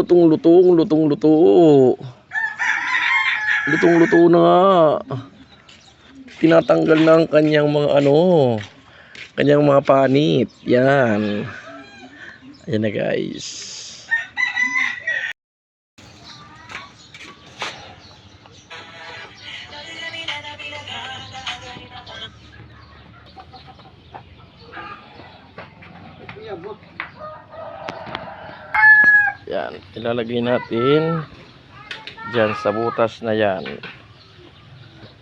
Lutong-lutong, lutong-luto. Lutong-luto na nga. Tinatanggal na ang kanyang mga kanyang mga panit. Yan. Ayan na guys. Yan, ilalagay natin dyan sa butas na yan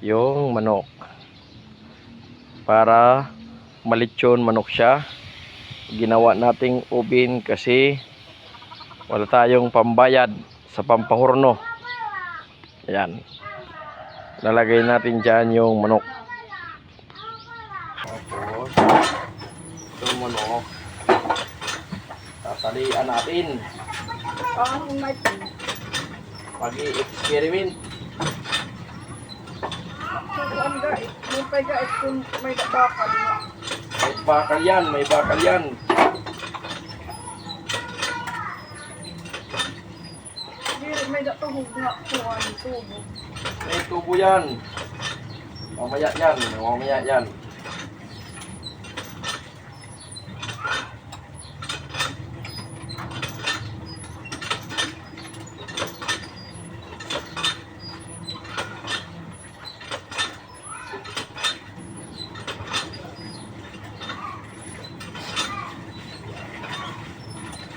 yung manok para malitsyon manok siya. Ginawa nating ubin kasi wala tayong pambayad sa pampahurno. Ayan, lalagay natin dyan yung manok. Tapos itong manok tatalian natin pag-i-experiment. May bakal yan. May tubo yan. Mamaya yan.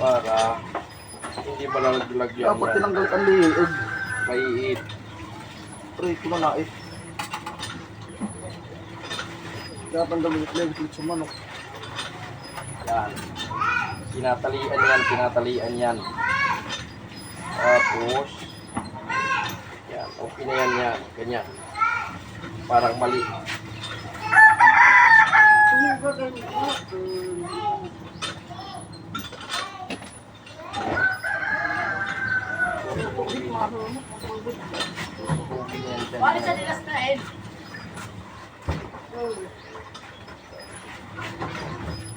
Para hindi malalaglag yan. Dapat tinanggal ang liig. Maiit. Try ko na nait. Dapat damit sa manok. Yan. Tinatalian yan. Tapos yan, okay na yan. Ganyan. Parang mali.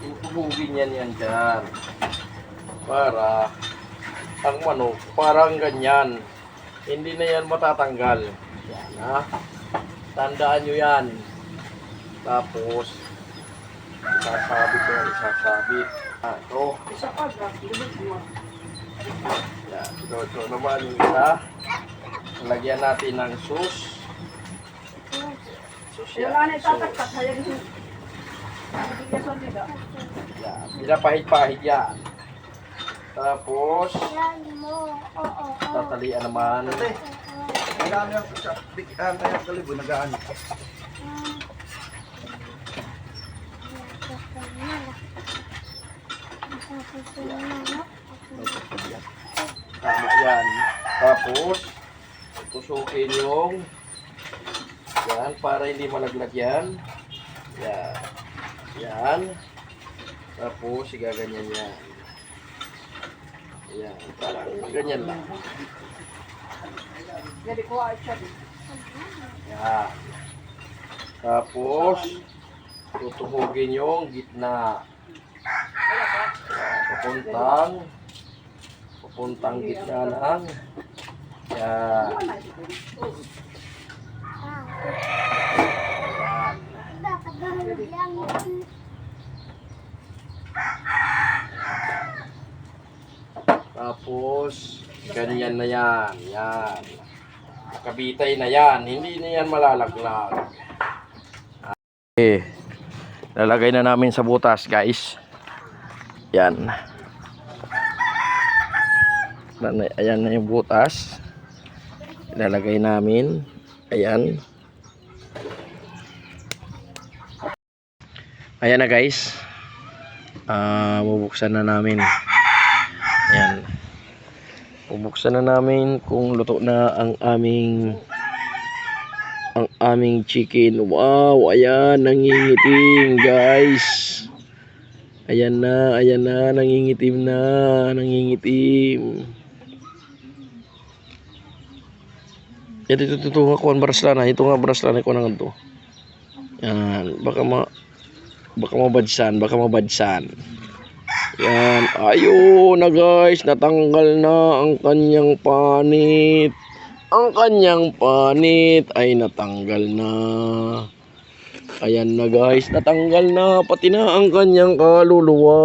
Tutubugin yan dyan para ang manok parang ganyan, hindi na yan matatanggal. Yan ha, tandaan nyo yan. Tapos isasabit ito. Yan, ito naman yung isa. Lagyan natin ng sus yan. Yan, pinapahid-pahid yan. Tapos tatalian naman. Nagaan yung bikihan tayo kalibo. Nagaan. Tama yan. Tapos tusukin yung yan para hindi malaglag yan. Yan. Tapos igaganyan yan. Yan, parang ganyan lang. Yan. Tapos tutuhugin yung gitna. Yan, papuntang gitna lang. Yan. Tapos ganyan na yan. Yan. Nakabitay na yan. Hindi na yan malalaglag. Okay. Lalagay na namin sa butas, guys. Yan. Ayan na yung butas. Ilalagay namin. Ayan. Ayan na guys. Bubuksan na namin. Ayan. Bubuksan na namin kung luto na ang aming chicken. Wow, ayan, nangingitim guys. Ayan na, nangingitim na, nangingitim. Ito nga kuan baraslan na, ito nga baraslan ko nang ito. Yan, baka mabadsan. Yan. Ayun na guys. Natanggal na ang kanyang panit. Ang kanyang panit ay natanggal na. Ayan na guys. Natanggal na. Pati na ang kanyang kaluluwa.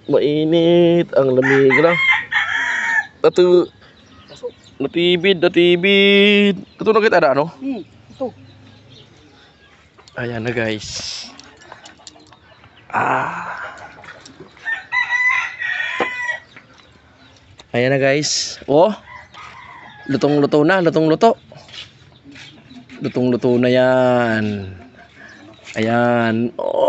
Mainit. Ang lamig na. Natibid. Ito na kita ano? Ito. Ayan na guys. Ayan na guys. Oh. Lutong-luto na. Lutong-luto na yan. Ayan. Oh.